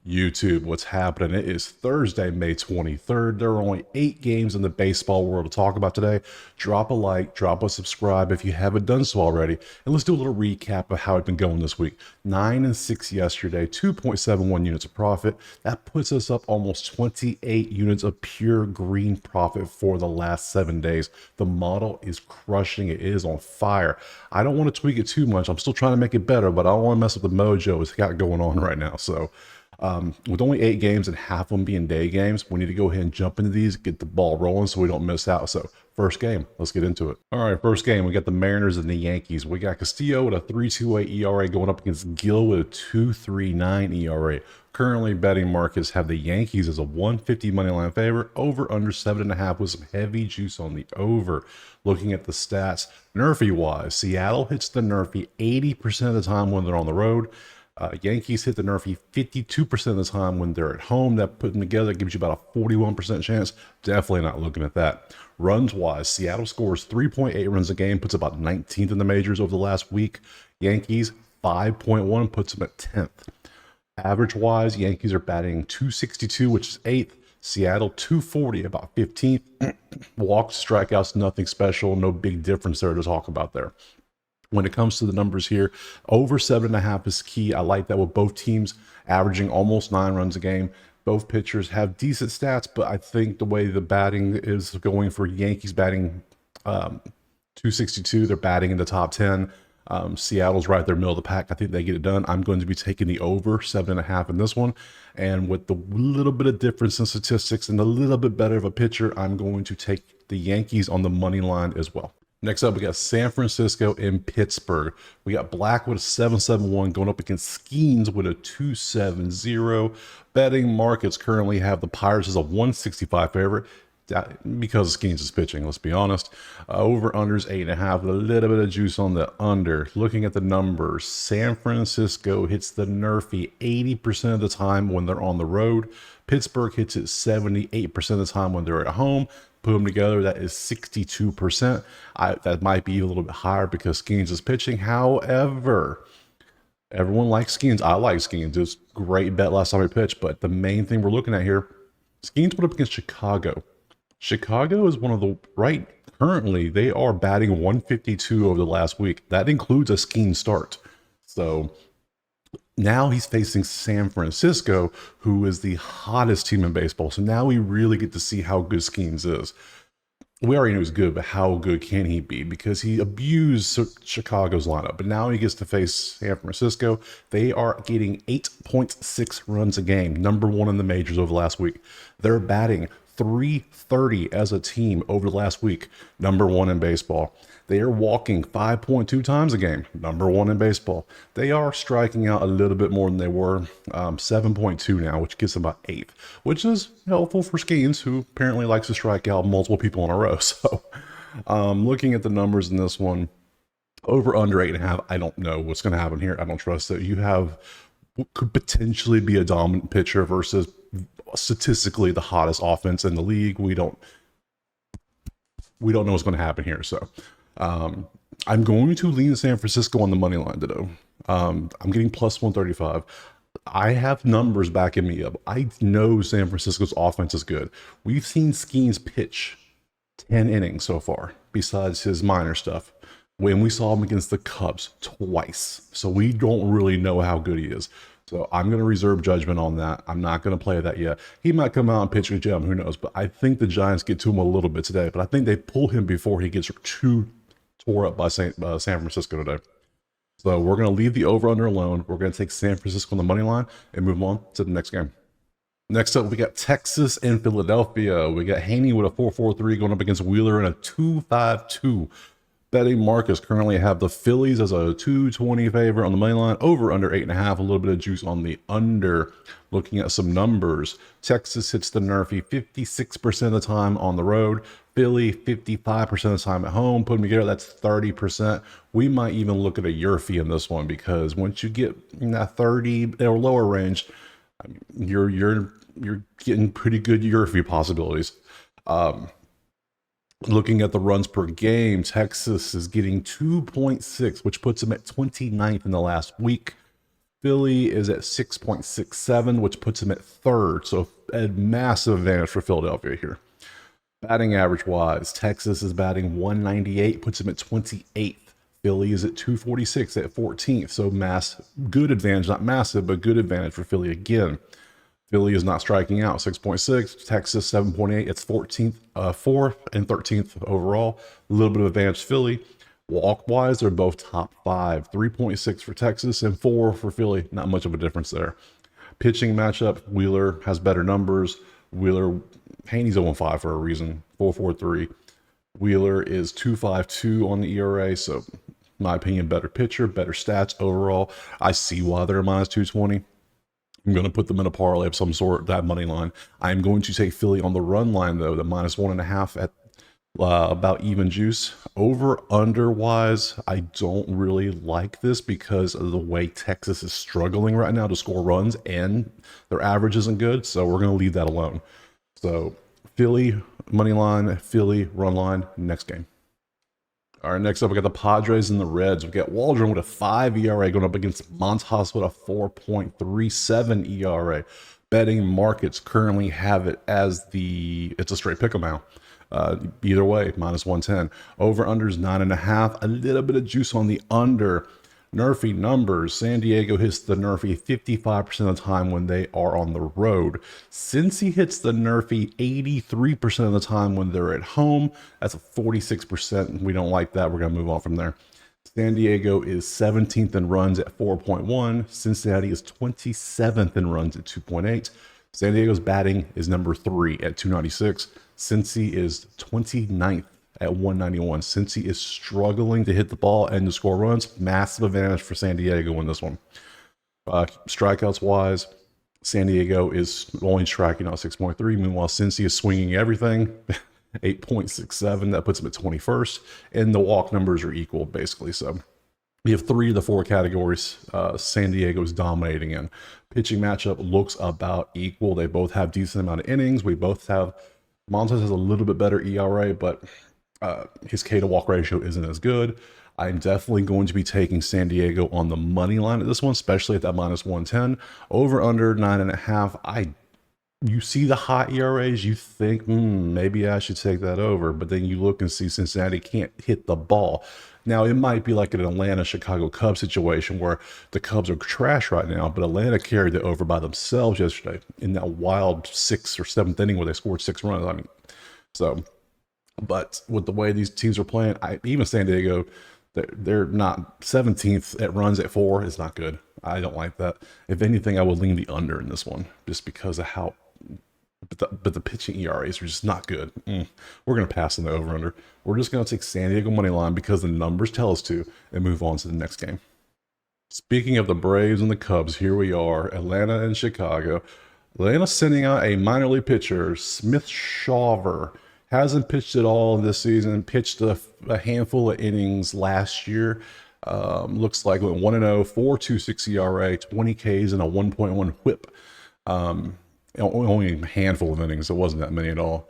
YouTube, what's happening? It is Thursday, May 23rd. There are only 8 games in the baseball world to talk about today. Drop a like, drop a subscribe if you haven't done so already, and let's do a little recap of how it's been going this week. 9 and 6 yesterday, 2.71 units of profit. That puts us up almost 28 units of pure green profit for the last 7 days. The model is crushing. It is on fire. I don't want to tweak it too much. I'm still trying to make it better, but I don't want to mess up the mojo it's got going on right now. So with only 8 games and half of them being day games, we need to go ahead and jump into these, get the ball rolling so we don't miss out. So first game, let's get into it. All right, first game, we got the Mariners and the Yankees. We got Castillo with a 3.28 ERA going up against Gill with a 2.39 ERA. Currently, betting markets have the Yankees as a 150 money line favorite, over under 7.5 with some heavy juice on the over. Looking at the stats, Nerfy wise, Seattle hits the Nerfy 80% of the time when they're on the road. Yankees hit the Nerfy 52% of the time when they're at home. That put them together gives you about a 41% chance. Definitely not looking at that. Runs wise, Seattle scores 3.8 runs a game, puts about 19th in the majors over the last week. Yankees 5.1 puts them at 10th. Average wise, Yankees are batting 262, which is 8th. Seattle 240, about 15th. Walks, strikeouts, nothing special, no big difference there to talk about there. When it comes to the numbers here, over 7.5 is key. I like that with both teams averaging almost 9 runs a game. Both pitchers have decent stats, but I think the way the batting is going for Yankees batting 262, they're batting in the top 10. Seattle's right there, middle of the pack. I think they get it done. I'm going to be taking the over 7.5 in this one. And with the little bit of difference in statistics and a little bit better of a pitcher, I'm going to take the Yankees on the money line as well. Next up, we got San Francisco and Pittsburgh. We got Black with a 7.71 going up against Skeens with a 2.70. Betting markets currently have the Pirates as a 165 favorite because Skeens is pitching, let's be honest. Over unders 8.5, a little bit of juice on the under. Looking at the numbers, San Francisco hits the Nerfy 80% of the time when they're on the road. Pittsburgh hits it 78% of the time when they're at home. Put them together, that is 62%. That might be a little bit higher because Skeens is pitching. However, everyone likes Skeens. I like Skeens. It was a great bet last time he pitched, but the main thing we're looking at here, Skeens went up against Chicago. Chicago is one of the, currently, they are batting 152 over the last week. That includes a Skeens start. So now he's facing San Francisco, who is the hottest team in baseball. So now we really get to see how good Skeens is. We already knew he was good, but how good can he be? Because he abused Chicago's lineup, but now he gets to face San Francisco. They are getting 8.6 runs a game, number 1 in the majors over the last week. They're batting 330 as a team over the last week, number 1 in baseball. They are walking 5.2 times a game, number 1 in baseball. They are striking out a little bit more than they were, 7.2 now, which gets them about 8th, which is helpful for Skeens, who apparently likes to strike out multiple people in a row. So looking at the numbers in this one, over under 8.5, I don't know what's going to happen here. I don't trust it. You have what could potentially be a dominant pitcher versus statistically the hottest offense in the league. We don't know what's going to happen here. So I'm going to lean San Francisco on the money line today. I'm getting plus 135. I have numbers backing me up. I know San Francisco's offense is good. We've seen Skeens pitch 10 innings so far, besides his minor stuff, when we saw him against the Cubs twice. So we don't really know how good he is. So I'm going to reserve judgment on that. I'm not going to play that yet. He might come out and pitch a gem, who knows? But I think the Giants get to him a little bit today. But I think they pull him before he gets too tore up by San Francisco today. So we're going to leave the over-under alone. We're going to take San Francisco on the money line and move on to the next game. Next up, we got Texas and Philadelphia. We got Haney with a 4.43 going up against Wheeler in a 2.52. Betting markets currently have the Phillies as a 220 favorite on the money line, over under 8.5, a little bit of juice on the under. Looking at some numbers, Texas hits the Nerfy 56% of the time on the road, Philly 55% of the time at home. Put them together, that's 30%. We might even look at a Yerfy in this one, because once you get in that 30 or lower range, you're getting pretty good Yerfy possibilities. Looking at the runs per game, Texas is getting 2.6, which puts them at 29th in the last week. Philly is at 6.67, which puts him at third. So a massive advantage for Philadelphia here. Batting average wise, Texas is batting 198, puts him at 28th. Philly is at 246 at 14th. So good advantage, not massive, but good advantage for Philly again. Philly is not striking out, 6.6. Texas, 7.8. It's 14th, 4th, and 13th overall. A little bit of advantage Philly. Walk-wise, they're both top 5. 3.6 for Texas and 4 for Philly. Not much of a difference there. Pitching matchup, Wheeler has better numbers. Haney's 0-5 for a reason, 4.43. Wheeler is 2.52 on the ERA, so in my opinion, better pitcher, better stats overall. I see why they're minus 220. I'm going to put them in a parlay of some sort, that money line. I'm going to take Philly on the run line, though, the minus 1.5 at about even juice. Over under wise, I don't really like this because of the way Texas is struggling right now to score runs and their average isn't good. So we're going to leave that alone. So Philly money line, Philly run line, next game. All right, next up, we got the Padres and the Reds. We got Waldron with a 5 ERA going up against Montas with a 4.37 ERA. Betting markets currently have it as it's a straight pick 'em out. Either way, minus 110. Over unders 9.5. A little bit of juice on the under. Nerfy numbers. San Diego hits the Nerfy 55% of the time when they are on the road. Cincy hits the Nerfy 83% of the time when they're at home. That's a 46%. We don't like that. We're going to move on from there. San Diego is 17th in runs at 4.1. Cincinnati is 27th in runs at 2.8. San Diego's batting is number 3 at 296. Cincy is 29th at 191. Cincy is struggling to hit the ball and to score runs. Massive advantage for San Diego in this one. Strikeouts wise, San Diego is only striking out 6.3. Meanwhile, Cincy is swinging everything, 8.67. That puts them at 21st. And the walk numbers are equal, basically. So we have 3 of the 4 categories San Diego is dominating in. Pitching matchup looks about equal. They both have decent amount of innings. We both have Montas has a little bit better ERA, but his K to walk ratio isn't as good. I'm definitely going to be taking San Diego on the money line at this one, especially at that minus 110. Over under 9.5. You see the hot ERAs, you think, maybe I should take that over. But then you look and see Cincinnati can't hit the ball. Now, it might be like an Atlanta-Chicago Cubs situation where the Cubs are trash right now, but Atlanta carried it over by themselves yesterday in that wild 6th or 7th inning where they scored 6 runs. But with the way these teams are playing, even San Diego, they're not 17th at runs at 4. It's not good. I don't like that. If anything, I would lean the under in this one just because of how. But the pitching ERAs are just not good. We're going to pass on the over-under. We're just going to take San Diego money line because the numbers tell us to and move on to the next game. Speaking of the Braves and the Cubs, here we are, Atlanta and Chicago. Atlanta sending out a minor league pitcher, Smith Shawver. Hasn't pitched at all this season. Pitched a handful of innings last year. Looks like went 1-0, 4.26 ERA, 20 Ks, and a 1.1 whip. Only a handful of innings. It wasn't that many at all.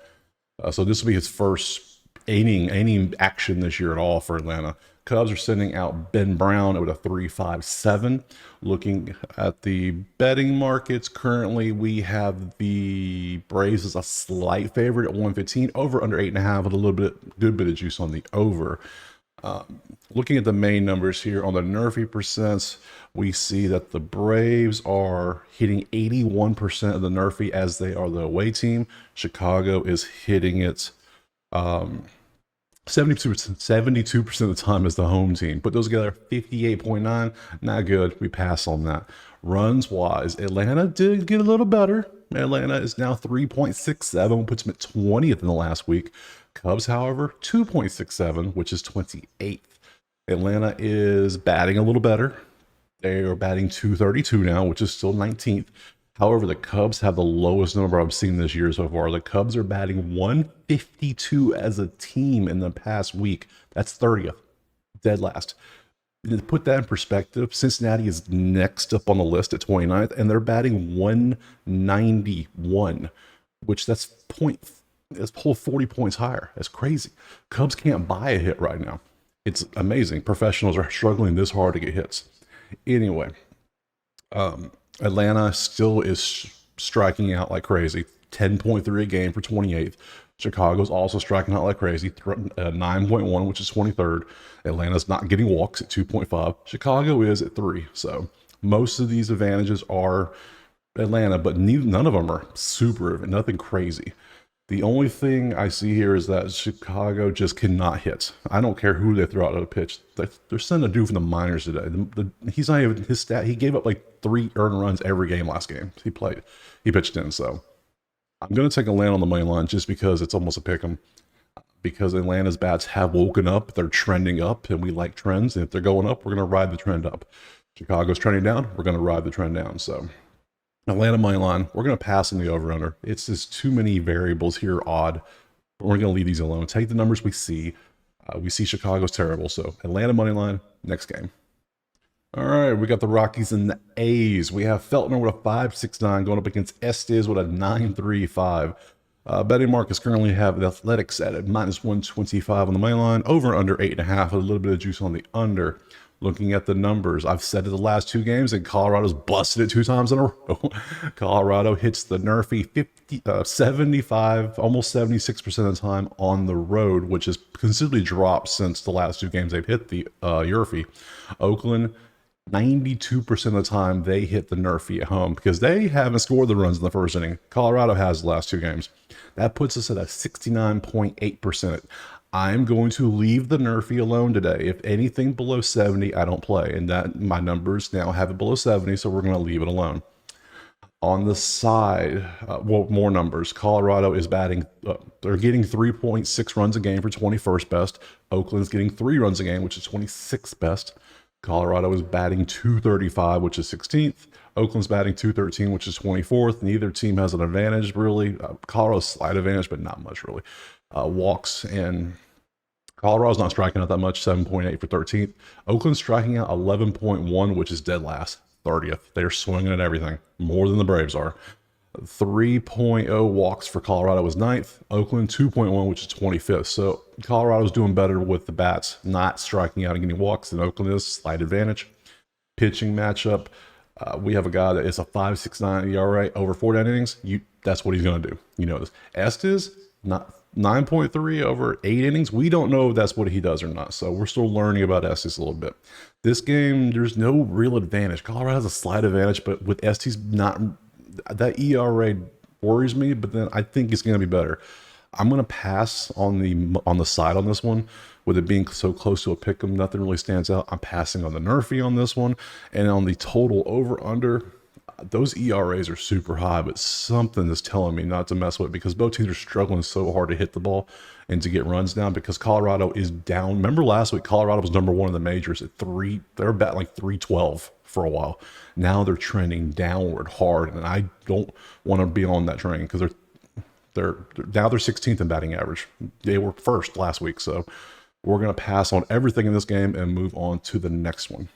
So this will be his first inning action this year at all for Atlanta. Cubs are sending out Ben Brown with a 3.57. Looking at the betting markets, currently we have the Braves as a slight favorite at 115. Over under 8.5 with a good bit of juice on the over. Looking at the main numbers here on the Nerfy percents, we see that the Braves are hitting 81% of the Nerfy as they are the away team. Chicago is hitting it 72% of the time as the home team. Put those together, 58.9. Not good. We pass on that. Runs wise, Atlanta did get a little better. Atlanta is now 3.67, puts them at 20th in the last week. Cubs, however, 2.67, which is 28th. Atlanta is batting a little better. They are batting 232 now, which is still 19th. However, the Cubs have the lowest number I've seen this year so far. The Cubs are batting 152 as a team in the past week. That's 30th, dead last. To put that in perspective, Cincinnati is next up on the list at 29th, and they're batting 191, which that's whole 40 points higher. That's crazy. Cubs can't buy a hit right now. It's amazing. Professionals are struggling this hard to get hits. Anyway, Atlanta still is striking out like crazy. 10.3 a game for 28th. Chicago's also striking out like crazy. 9.1, which is 23rd. Atlanta's not getting walks at 2.5. Chicago is at 3. So most of these advantages are Atlanta, but none of them are super, nothing crazy. The only thing I see here is that Chicago just cannot hit. I don't care who they throw out of the pitch. They're sending a dude from the minors today. He's not even his stat. He gave up like 3 earned runs every game last game he played. He pitched in. So I'm going to take Atlanta on the money line just because it's almost a pick 'em. Because Atlanta's bats have woken up. They're trending up, and we like trends. And if they're going up, we're going to ride the trend up. Chicago's trending down. We're going to ride the trend down. So Atlanta money line, we're going to pass on the over-under. It's just too many variables here, odd. We're going to leave these alone. Take the numbers we see. We see Chicago's terrible. So Atlanta money line, next game. All right, we got the Rockies and the A's. We have Feltner with a 5.69 going up against Estes with a 9.35. Betting markets currently have the Athletics at -125 on the money line, over under 8.5, a little bit of juice on the under. Looking at the numbers, I've said it the last 2 games, and Colorado's busted it 2 times in a row. Colorado hits the Nerfy 75, almost 76% of the time on the road, which has considerably dropped since the last 2 games they've hit the Nerfy. Oakland, 92% of the time they hit the Nerfy at home because they haven't scored the runs in the first inning. Colorado has the last 2 games. That puts us at a 69.8%. I'm going to leave the Nerfy alone today. If anything below 70, I don't play. And that my numbers now have it below 70, so we're going to leave it alone. On the side, well, more numbers. Colorado is batting, they're getting 3.6 runs a game for 21st best. Oakland's getting 3 runs a game, which is 26th best. Colorado is batting 235, which is 16th. Oakland's batting 213, which is 24th. Neither team has an advantage, really. Colorado's slight advantage, but not much, really. Walks, and Colorado's not striking out that much, 7.8 for 13th. Oakland's striking out 11.1, which is dead last, 30th. They're swinging at everything, more than the Braves are. 3.0 walks for Colorado is 9th. Oakland 2.1, which is 25th. So Colorado's doing better with the bats, not striking out and getting walks than Oakland is. Slight advantage. Pitching matchup. We have a guy that is a 5.69 ERA over 49 innings. That's what he's going to do. You know this. Estes, not 9.3 over 8 innings. We don't know if that's what he does or not. So we're still learning about Estes a little bit. This game, there's no real advantage. Colorado has a slight advantage, but with Estes, not that ERA worries me. But then I think it's going to be better. I'm going to pass on the side on this one. With it being so close to a pick 'em, nothing really stands out. I'm passing on the Nerfy on this one. And on the total over-under, those ERAs are super high, but something is telling me not to mess with it because both teams are struggling so hard to hit the ball and to get runs down because Colorado is down. Remember last week, Colorado was number 1 in the majors at 3. They were batting like 312 for a while. Now they're trending downward hard, and I don't want to be on that train because they're 16th in batting average. They were first last week, so we're going to pass on everything in this game and move on to the next one.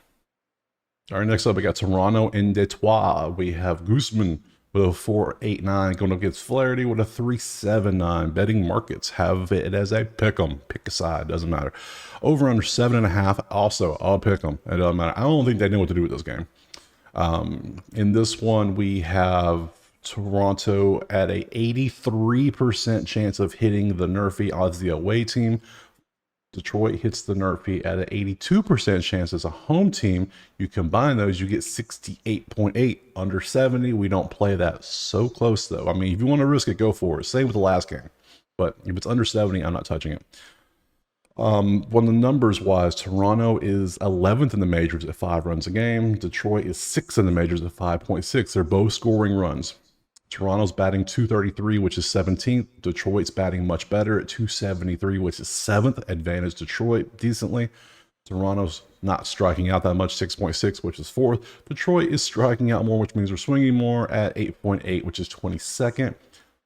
All right, next up, we got Toronto and Detroit. We have Guzman with a 4.89 going up against Flaherty with a 3.79. Betting markets have it as a pick 'em. Pick a side, doesn't matter. Over under 7.5. Also, I'll pick 'em. It doesn't matter. I don't think they know what to do with this game. In this one, we have Toronto at a 83% chance of hitting the Nerfy odds the away team. Detroit hits the Nerfy at an 82% chance as a home team. You combine those, you get 68.8. Under 70, we don't play that. So close, though. I mean, if you want to risk it, go for it. Same with the last game. But if it's under 70, I'm not touching it. One of the numbers-wise, Toronto is 11th in the majors at 5 runs a game. Detroit is 6th in the majors at 5.6. They're both scoring runs. Toronto's batting 233, which is 17th. Detroit's batting much better at 273, which is 7th. Advantage Detroit decently. Toronto's not striking out that much, 6.6, which is 4th. Detroit is striking out more, which means they're swinging more at 8.8, which is 22nd.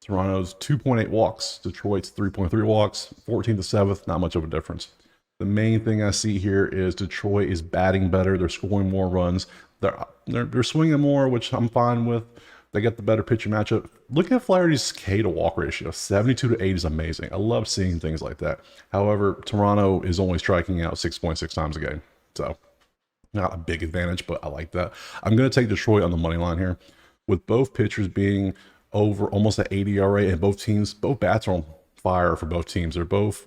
Toronto's 2.8 walks. Detroit's 3.3 walks. 14th to 7th, not much of a difference. The main thing I see here is Detroit is batting better. They're scoring more runs. They're swinging more, which I'm fine with. They get the better pitcher matchup. Look at Flaherty's K to walk ratio. 72 to 8 is amazing. I love seeing things like that. However, Toronto is only striking out 6.6 times a game. So Not a big advantage, but I like that. I'm going to take Detroit on the money line here. With both pitchers being over almost at 80 ERA and both teams, both bats are on fire for both teams. They're both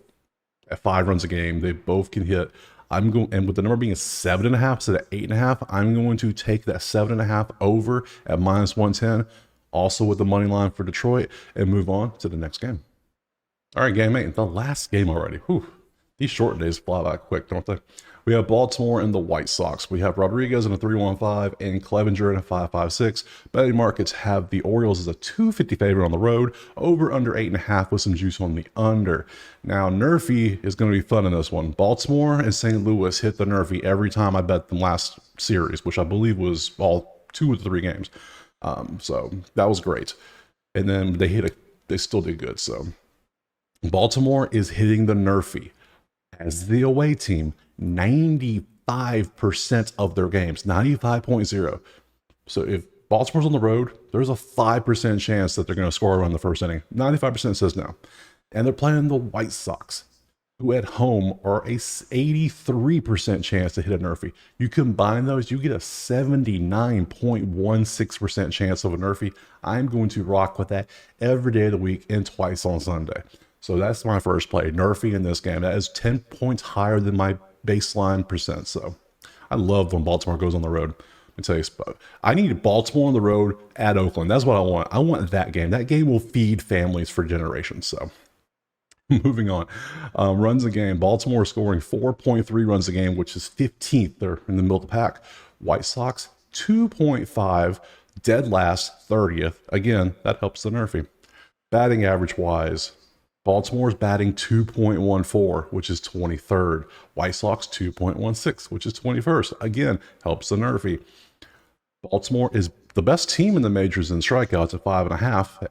at 5 runs a game. They both can hit. I'm going, and with the number being 7.5 instead of 8.5, I'm going to take that 7.5 over at -110. Also with the money line for Detroit, and move on to the next game. All right, game 8, the last game already. Whew. These short days fly by quick, don't they? We have Baltimore and the White Sox. We have Rodriguez in a 3.15 and Clevenger in a 5.56. Betting markets have the Orioles as a 250 favorite on the road, over under 8.5 with some juice on the under. Now, Nerfy is going to be fun in this one. Baltimore and St. Louis hit the Nerfy every time I bet them last series, which I believe was all 2 of the 3 games. So that was great. And then they still did good. So Baltimore is hitting the Nerfy as the away team 95% of their games, 95.0. So if Baltimore's on the road, there's a 5% chance that they're going to score a run in the first inning. 95% says no. And they're playing the White Sox, who at home are a 83% chance to hit a Nerfy. You combine those, you get a 79.16% chance of a Nerfy. I'm going to rock with that every day of the week and twice on Sunday. So that's my first play, Nerfy in this game. That is 10 points higher than my baseline percent. So I love when Baltimore goes on the road. Let me tell you, I need Baltimore on the road at Oakland. That's what I want. I want that game. That game will feed families for generations. So moving on. Runs a game. Baltimore scoring 4.3 runs a game, which is 15th. They're in the middle of the pack. White Sox, 2.5, dead last, 30th. Again, that helps the Nerfy. Batting average wise, Baltimore's batting 2.14, which is 23rd. White Sox 2.16, which is 21st. Again, helps the Nerfy. Baltimore is the best team in the majors in strikeouts at 5.5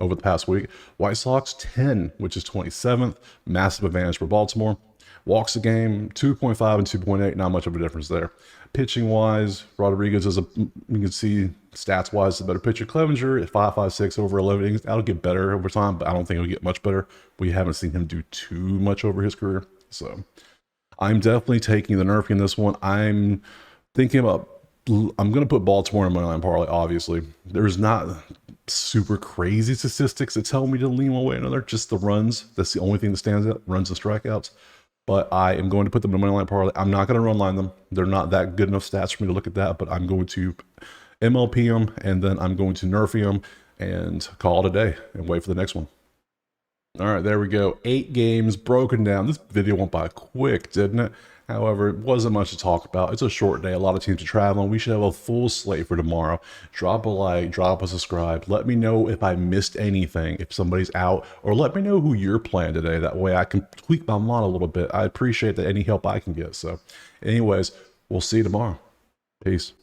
over the past week. White Sox 10, which is 27th. Massive advantage for Baltimore. Walks a game, 2.5 and 2.8, not much of a difference there. Pitching wise, Rodriguez is you can see stats wise, the better pitcher. Clevenger at 5.56 over 11 innings. That'll get better over time, but I don't think it'll get much better. We haven't seen him do too much over his career. So I'm definitely taking the Nerfy in this one. I'm thinking about, I'm going to put Baltimore in my line parlay, obviously. There's not super crazy statistics that tell me to lean one way or another, just the runs. That's the only thing that stands out, runs and strikeouts. But I am going to put them in my line parlay. I'm not going to run line them. They're not that good enough stats for me to look at that, but I'm going to MLP them, and then I'm going to Nerfy them and call it a day and wait for the next one. All right, there we go. 8 games broken down. This video went by quick, didn't it? However, it wasn't much to talk about. It's a short day. A lot of teams are traveling. We should have a full slate for tomorrow. Drop a like, drop a subscribe. Let me know if I missed anything, if somebody's out, or let me know who you're playing today. That way I can tweak my line a little bit. I appreciate that any help I can get. So anyways, we'll see you tomorrow. Peace.